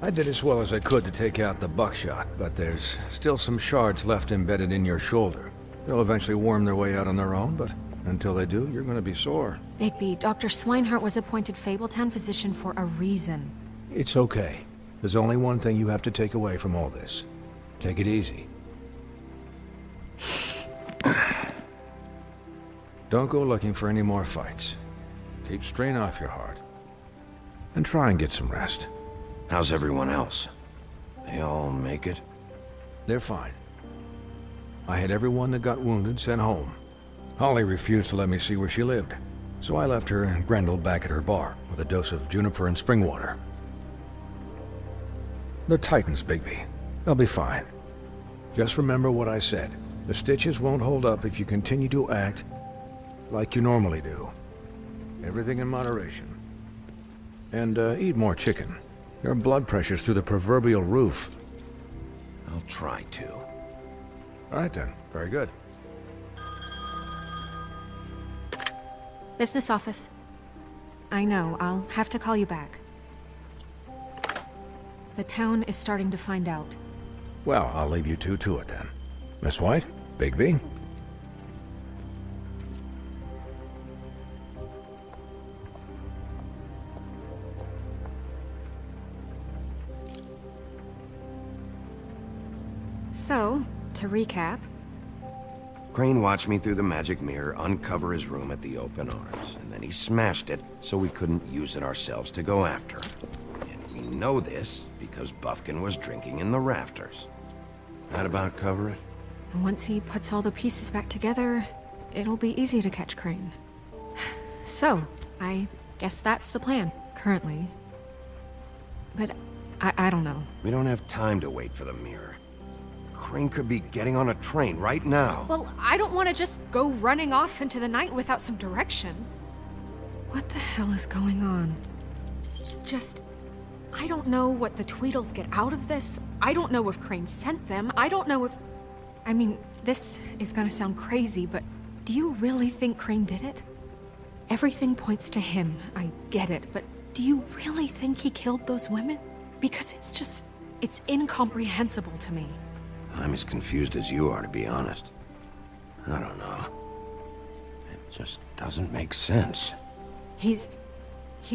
I did as well as I could to take out the buckshot, but there's still some shards left embedded in your shoulder. They'll eventually worm their way out on their own, but until they do, you're gonna be sore. Bigby, Dr. Swinehart was appointed Fabletown physician for a reason. It's okay. There's only one thing you have to take away from all this. Take it easy. Don't go looking for any more fights. Keep strain off your heart. And try and get some rest. How's everyone else? They all make it? They're fine. I had everyone that got wounded sent home. Holly refused to let me see where she lived, so I left her and Grendel back at her bar with a dose of juniper and spring water. They're Titans, Bigby. They'll be fine. Just remember what I said. The stitches won't hold up if you continue to act like you normally do. Everything in moderation. And eat more chicken. Your blood pressure's through the proverbial roof. I'll try to. All right then. Very good. Business office. I know, I'll have to call you back. The town is starting to find out. Well, I'll leave you two to it then. Miss White, Bigby. So, to recap, Crane watched me through the magic mirror uncover his room at the open arms, and then he smashed it so we couldn't use it ourselves to go after him. And we know this because Buffkin was drinking in the rafters. That about cover it? and once he puts all the pieces back together, it'll be easy to catch Crane. So, I guess that's the plan, currently. But I don't know. We don't have time to wait for the mirror. Crane could be getting on a train right now. Well, I don't want to just go running off into the night without some direction. What the hell is going on? I don't know what the Tweedles get out of this. I don't know if Crane sent them. I don't know if... I mean, this is gonna sound crazy, but do you really think Crane did it? Everything points to him, I get it, but do you really think he killed those women? Because it's incomprehensible to me. I'm as confused as you are, to be honest. I don't know. It just doesn't make sense. He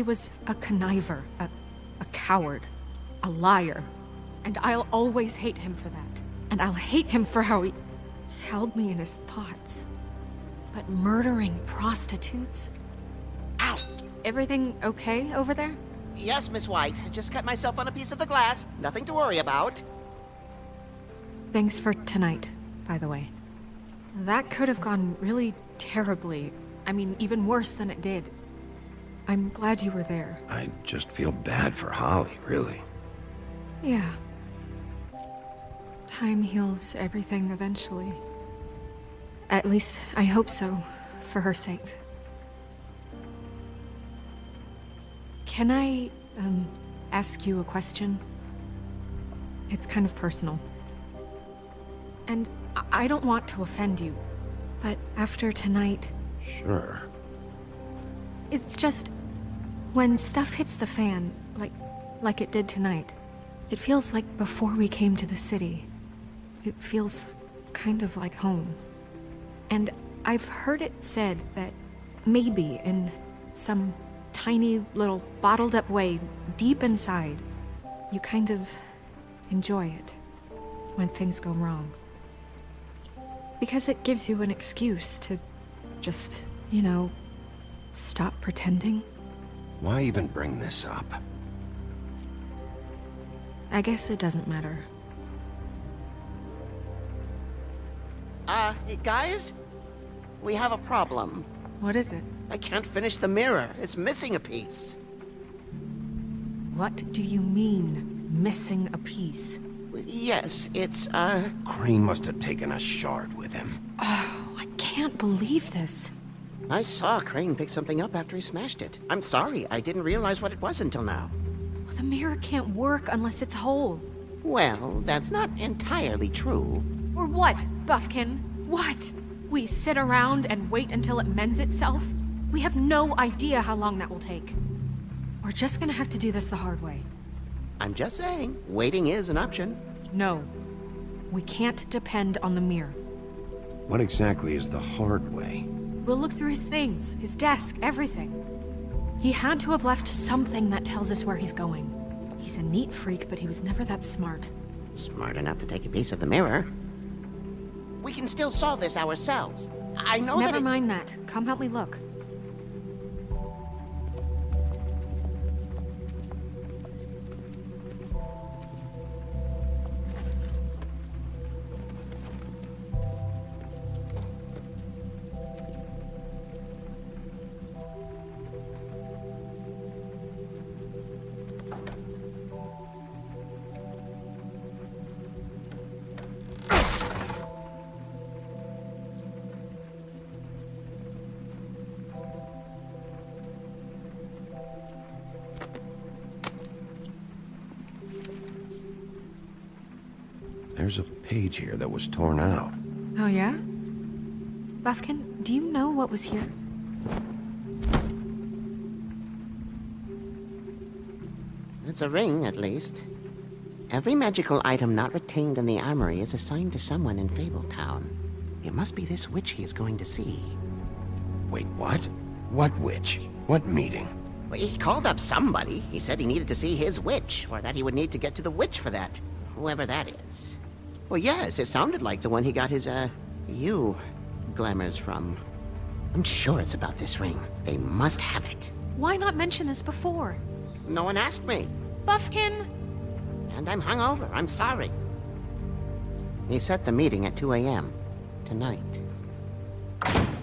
was a conniver, a coward, a liar. And I'll always hate him for that. And I'll hate him for how he held me in his thoughts. But murdering prostitutes? Ow! Everything okay over there? Yes, Miss White. I just cut myself on a piece of the glass. Nothing to worry about. Thanks for tonight, by the way. That could have gone really terribly. I mean, even worse than it did. I'm glad you were there. I just feel bad for Holly, really. Yeah. Time heals everything eventually. At least, I hope so, for her sake. Can I, ask you a question? It's kind of personal. And I don't want to offend you, but after tonight... Sure. It's just... when stuff hits the fan, like it did tonight, it feels like before we came to the city. It feels kind of like home. And I've heard it said that maybe in some tiny little bottled up way deep inside, you kind of enjoy it when things go wrong. Because it gives you an excuse to just, stop pretending. Why even bring this up? I guess it doesn't matter. Hey, guys? We have a problem. What is it? I can't finish the mirror. It's missing a piece. What do you mean, missing a piece? Yes, it's, Crane must have taken a shard with him. Oh, I can't believe this. I saw Crane pick something up after he smashed it. I'm sorry, I didn't realize what it was until now. Well, the mirror can't work unless it's whole. Well, that's not entirely true. Or what, Buffkin? What? We sit around and wait until it mends itself? We have no idea how long that will take. We're just gonna have to do this the hard way. I'm just saying, waiting is an option. No. We can't depend on the mirror. What exactly is the hard way? We'll look through his things, his desk, everything. He had to have left something that tells us where he's going. He's a neat freak, but he was never that smart. Smart enough to take a piece of the mirror. We can still solve this ourselves. I know that Never it- mind that. Come help me look. There's a page here that was torn out. Oh, yeah? Buffkin, do you know what was here? It's a ring, at least. Every magical item not retained in the armory is assigned to someone in Fabletown. It must be this witch he is going to see. Wait, what? What witch? What meeting? Well, he called up somebody. He said he needed to see his witch, or that he would need to get to the witch for that. Whoever that is. Well, yes, it sounded like the one he got his, glamours from. I'm sure it's about this ring. They must have it. Why not mention this before? No one asked me. Buffkin! And I'm hungover. I'm sorry. He set the meeting at 2 a.m. tonight.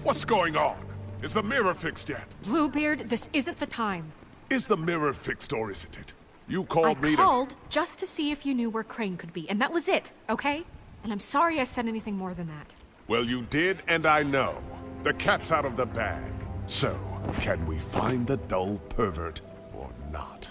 What's going on? Is the mirror fixed yet? Bluebeard, this isn't the time. Is the mirror fixed or isn't it? You I called me to... called just to see if you knew where Crane could be, and that was it, okay? And I'm sorry I said anything more than that. Well, you did, and I know. The cat's out of the bag. So, can we find the dull pervert or not?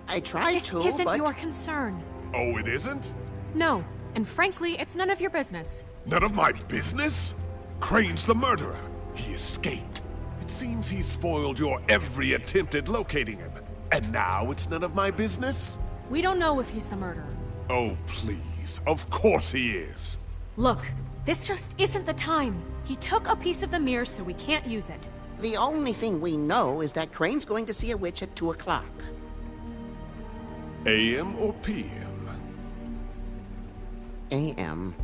I tried This to, isn't but... your concern. Oh, it isn't? No, and frankly, it's none of your business. None of my business? Crane's the murderer. He escaped. It seems he spoiled your every attempt at locating him. And now it's none of my business? We don't know if he's the murderer. Oh, please. Of course he is. Look, this just isn't the time. He took a piece of the mirror, so we can't use it. The only thing we know is that Crane's going to see a witch at 2 o'clock. AM or PM? A.M.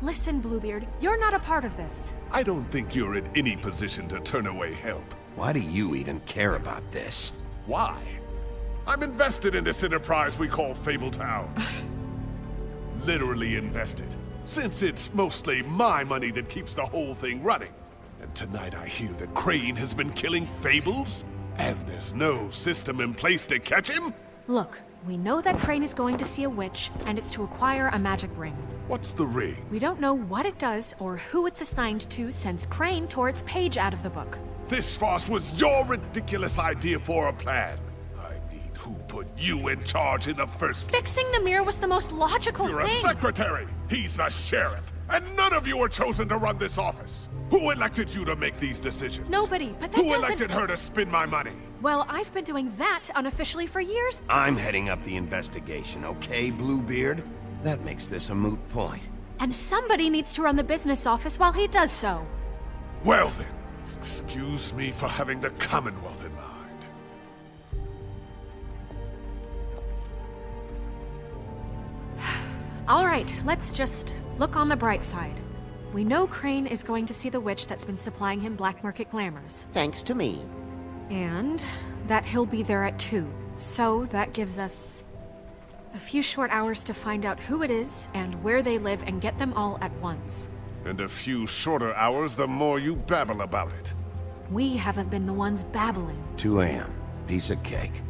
Listen, Bluebeard, you're not a part of this. I don't think you're in any position to turn away help. Why do you even care about this? Why? I'm invested in this enterprise we call Fabletown. Literally invested, since it's mostly my money that keeps the whole thing running. And tonight I hear that Crane has been killing Fables, and there's no system in place to catch him? Look, we know that Crane is going to see a witch, and it's to acquire a magic ring. What's the ring? We don't know what it does or who it's assigned to since Crane tore its page out of the book. This farce was your ridiculous idea for a plan. I mean, who put you in charge in the first place? Fixing the mirror was the most logical You're a thing. secretary! He's the sheriff! And none of you were chosen to run this office! Who elected you to make these decisions? Nobody, but that Who doesn't... elected her to spend my money? Well, I've been doing that unofficially for years. I'm heading up the investigation, okay, Bluebeard? That makes this a moot point. And somebody needs to run the business office while he does so. Well then, excuse me for having the Commonwealth in mind. All right, let's just look on the bright side. We know Crane is going to see the witch that's been supplying him black market glamours. Thanks to me. And that he'll be there at 2. So that gives us a few short hours to find out who it is and where they live and get them all at once. And a few shorter hours the more you babble about it. We haven't been the ones babbling. 2 a.m. Piece of cake.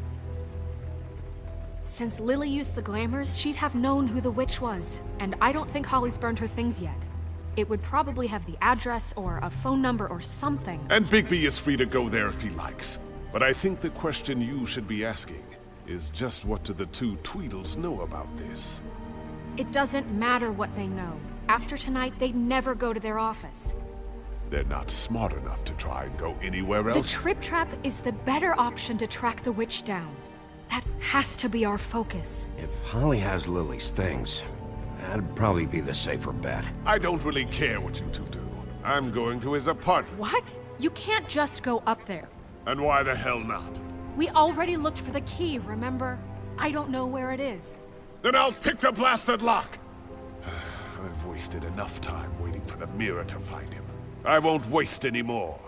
Since Lily used the glamours, she'd have known who the witch was. And I don't think Holly's burned her things yet. It would probably have the address or a phone number or something. And Bigby is free to go there if he likes. But I think the question you should be asking is just what do the two Tweedles know about this? It doesn't matter what they know. After tonight, they'd never go to their office. They're not smart enough to try and go anywhere The else. Trip Trap is the better option to track the witch down. That has to be our focus. If Holly has Lily's things, that'd probably be the safer bet. I don't really care what you two do. I'm going to his apartment. What? You can't just go up there. And why the hell not? We already looked for the key, remember? I don't know where it is. Then I'll pick the blasted lock! I've wasted enough time waiting for the mirror to find him. I won't waste any more.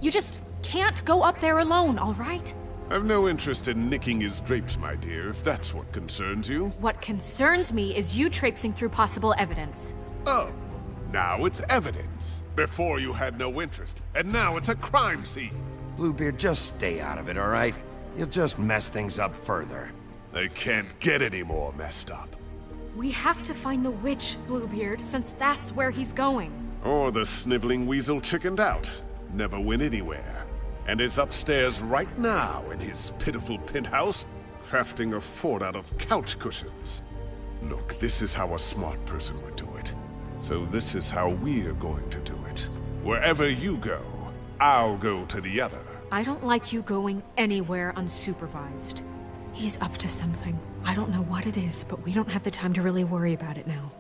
You just can't go up there alone, all right? I've no interest in nicking his drapes, my dear, if that's what concerns you. What concerns me is you traipsing through possible evidence. Oh, now it's evidence. Before you had no interest, and now it's a crime scene. Bluebeard, just stay out of it, all right? You'll just mess things up further. They can't get any more messed up. We have to find the witch, Bluebeard, since that's where he's going. Or the sniveling weasel chickened out, never went anywhere, and is upstairs right now in his pitiful penthouse, crafting a fort out of couch cushions. Look, this is how a smart person would do it. So this is how we're going to do it. Wherever you go, I'll go to the other. I don't like you going anywhere unsupervised. He's up to something. I don't know what it is, but we don't have the time to really worry about it now.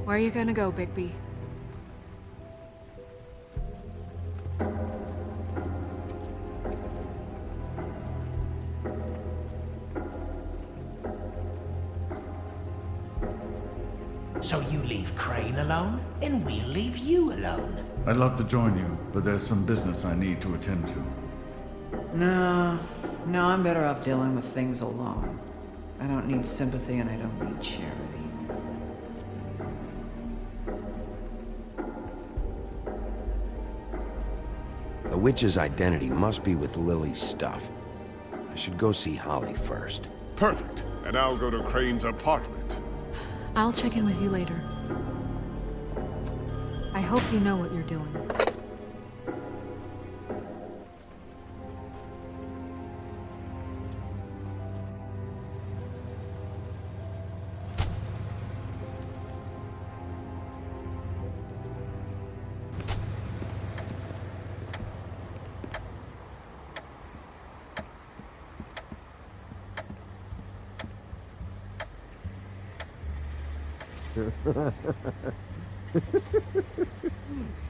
Where are you gonna go, Bigby? So you leave Crane alone, and we'll leave you alone. I'd love to join you, but there's some business I need to attend to. No, I'm better off dealing with things alone. I don't need sympathy and I don't need charity. The witch's identity must be with Lily's stuff. I should go see Holly first. Perfect. And I'll go to Crane's apartment. I'll check in with you later. I hope you know what you're doing.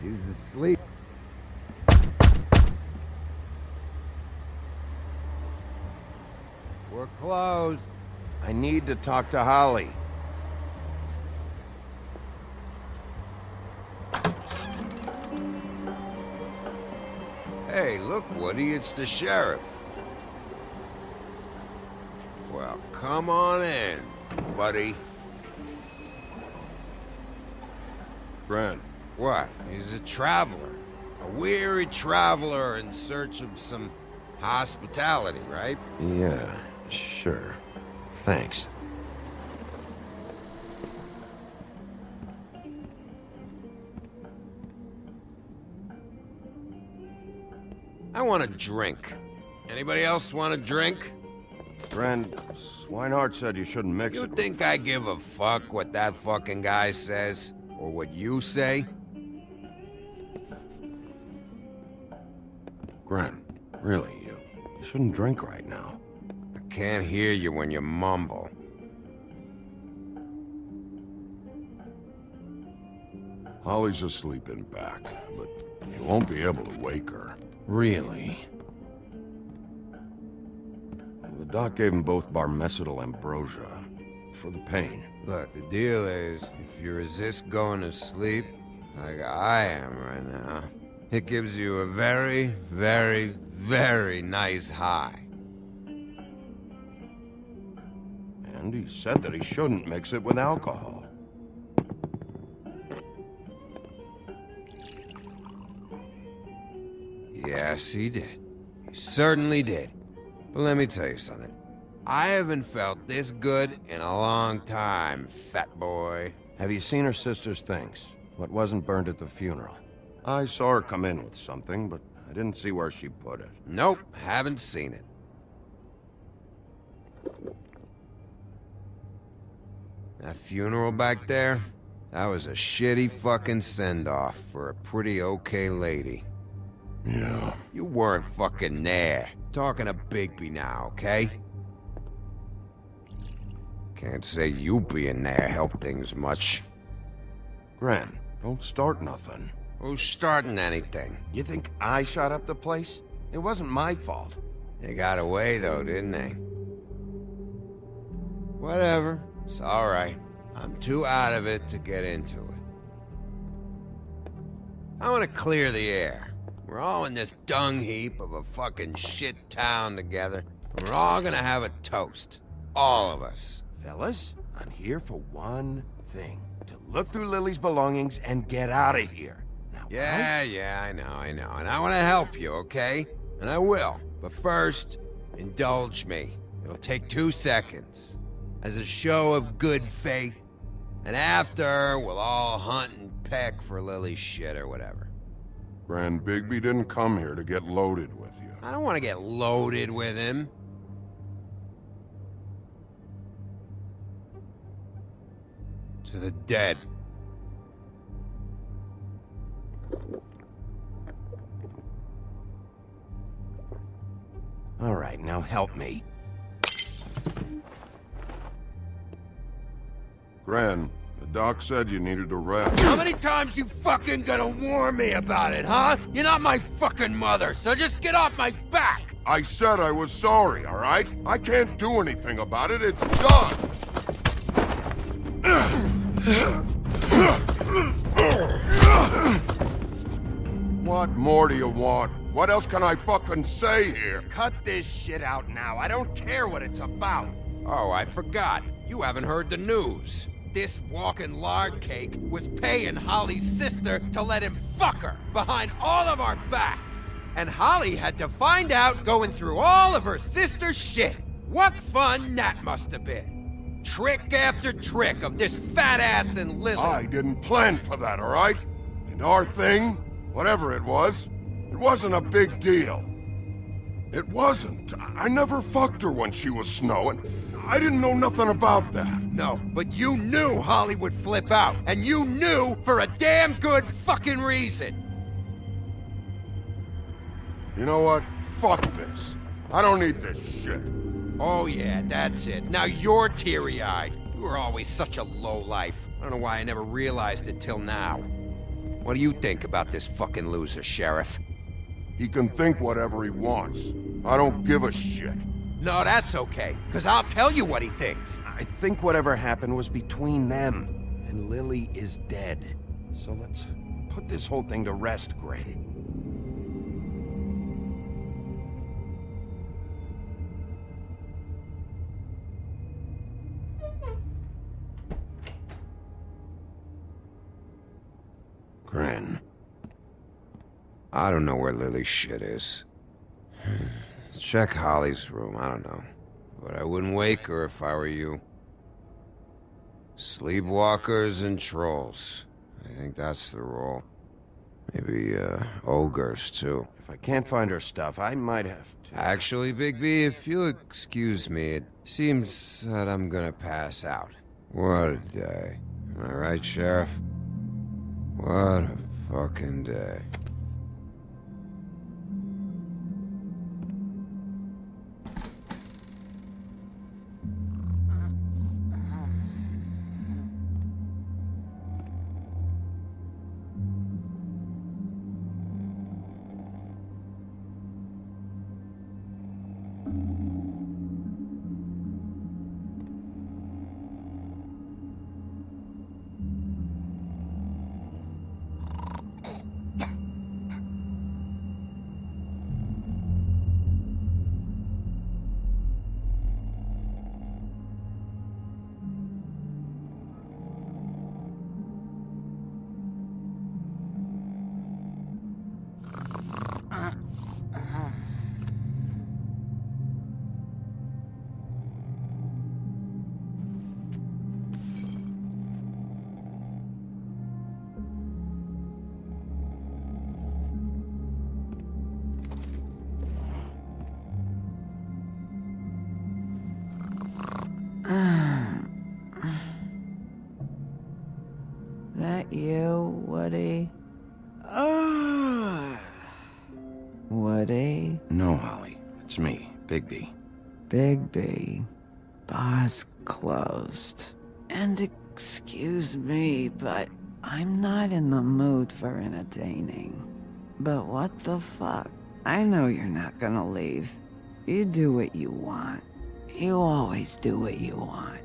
She's asleep. We're closed. I need to talk to Holly. Hey, look, Woody, it's the sheriff. Well, come on in, buddy. Brent. What? He's a traveler. A weary traveler in search of some hospitality, right? Yeah, sure. Thanks. I want a drink. Anybody else want a drink? Brent, Swinehart said you shouldn't mix You it. think I give a fuck what that fucking guy says? Or what you say? Gren, really, you shouldn't drink right now. I can't hear you when you mumble. Holly's asleep in back, but you won't be able to wake her. Really? The doc gave them both Barmecidal ambrosia for the pain. Look, the deal is, if you resist going to sleep, like I am right now, it gives you a very, very, very nice high. And he said that he shouldn't mix it with alcohol. Yes, he did. He certainly did. But let me tell you something. I haven't felt this good in a long time, fat boy. Have you seen her sister's things? What wasn't burned at the funeral? I saw her come in with something, but I didn't see where she put it. Nope, haven't seen it. That funeral back there? That was a shitty fucking send-off for a pretty okay lady. Yeah. You weren't fucking there. Talking to Bigby now, okay? Can't say you being there helped things much. Gren, don't start nothing. Who's starting anything? You think I shot up the place? It wasn't my fault. They got away though, didn't they? Whatever. It's alright. I'm too out of it to get into it. I want to clear the air. We're all in this dung heap of a fucking shit town together, and we're all gonna have a toast. All of us. Fellas, I'm here for one thing. To look through Lily's belongings and get out of here. Now, Yeah, I know. And I want to help you, okay? And I will. But first, indulge me. It'll take 2 seconds. As a show of good faith. And after, we'll all hunt and peck for Lily's shit or whatever. Grand Bigby didn't come here to get loaded with you. I don't want to get loaded with him. To the dead. All right, now help me. Gran, the doc said you needed a rest. How many times you fucking gonna warn me about it, huh? You're not my fucking mother, so just get off my back! I said I was sorry, all right? I can't do anything about it. It's done. What more do you want? What else can I fucking say here? Cut this shit out now. I don't care what it's about. Oh, I forgot. You haven't heard the news. This walking lard cake was paying Holly's sister to let him fuck her behind all of our backs. And Holly had to find out going through all of her sister's shit. What fun that must have been. Trick after trick of this fat ass and Lily. I didn't plan for that, all right? And our thing, whatever it wasn't a big deal. It wasn't. I never fucked her when she was snowing. I didn't know nothing about that. No, but you knew Holly would flip out. And you knew for a damn good fucking reason. You know what? Fuck this. I don't need this shit. Oh yeah, that's it. Now you're teary-eyed. You were always such a lowlife. I don't know why I never realized it till now. What do you think about this fucking loser, Sheriff? He can think whatever he wants. I don't give a shit. No, that's okay, because I'll tell you what he thinks. I think whatever happened was between them, and Lily is dead. So let's put this whole thing to rest, Gray. Gran. I don't know where Lily's shit is. Check Holly's room, I don't know. But I wouldn't wake her if I were you. Sleepwalkers and trolls. I think that's the rule. Maybe, ogres, too. If I can't find her stuff, I might have to... Actually, Bigby, if you'll excuse me, it seems that I'm gonna pass out. What a day. Am I right, Sheriff? What a fucking day. That you, Woody? city? No, Holly. It's me, Bigby. Bigby. Bar's closed. And excuse me, but I'm not in the mood for entertaining. But what the fuck? I know you're not gonna leave. You do what you want. You always do what you want.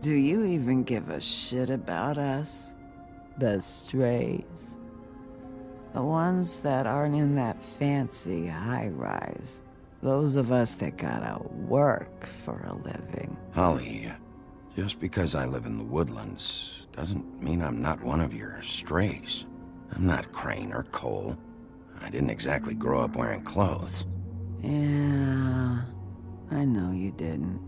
Do you even give a shit about us? The strays? The ones that aren't in that fancy high-rise. Those of us that gotta work for a living. Holly, just because I live in the woodlands doesn't mean I'm not one of your strays. I'm not Crane or Cole. I didn't exactly grow up wearing clothes. Yeah, I know you didn't.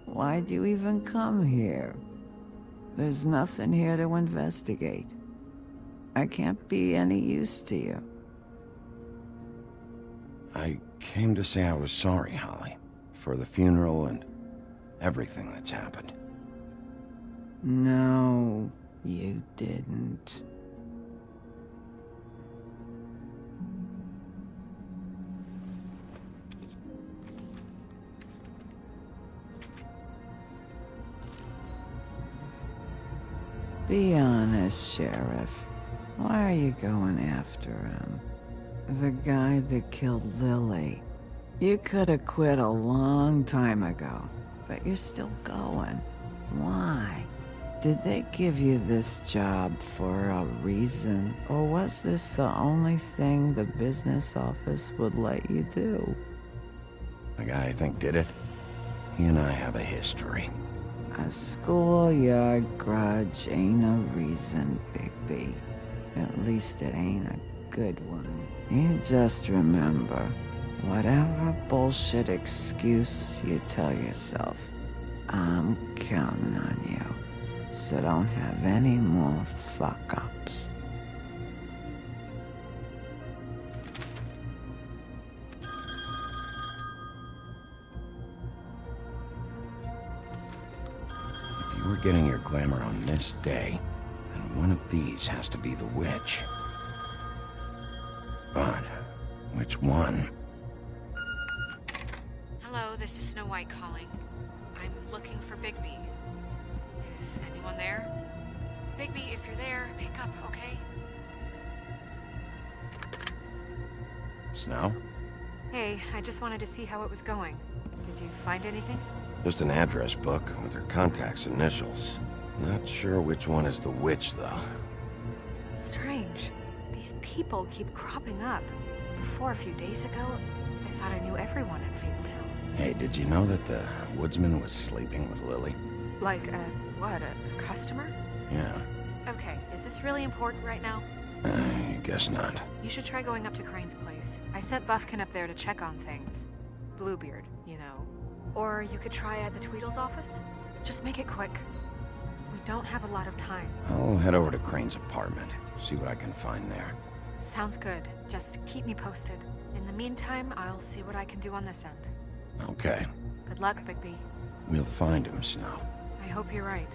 Why'd you even come here? There's nothing here to investigate. I can't be any use to you. I came to say I was sorry, Holly, for the funeral and everything that's happened. No, you didn't. Be honest, Sheriff. Why are you going after him? The guy that killed Lily. You could have quit a long time ago, but you're still going. Why? Did they give you this job for a reason, or was this the only thing the business office would let you do? The guy I think did it, he and I have a history. A schoolyard grudge ain't a reason, Bigby. At least it ain't a good one. You just remember, whatever bullshit excuse you tell yourself, I'm counting on you. So don't have any more fuck-ups. We're getting your glamour on this day, and one of these has to be the witch. But which one? Hello, this is Snow White calling. I'm looking for Bigby. Is anyone there? Bigby, if you're there, pick up, okay? Snow? Hey, I just wanted to see how it was going. Did you find anything? Just an address book with her contact's initials. Not sure which one is the witch, though. Strange. These people keep cropping up. Before, a few days ago, I thought I knew everyone in Fabletown. Hey, did you know that the woodsman was sleeping with Lily? Like, what, a customer? Yeah. Okay, is this really important right now? I guess not. You should try going up to Crane's place. I sent Buffkin up there to check on things. Bluebeard, you know. Or you could try at the Tweedle's office. Just make it quick. We don't have a lot of time. I'll head over to Crane's apartment, see what I can find there. Sounds good. Just keep me posted. In the meantime, I'll see what I can do on this end. Okay. Good luck, Bigby. We'll find him, Snow. I hope you're right.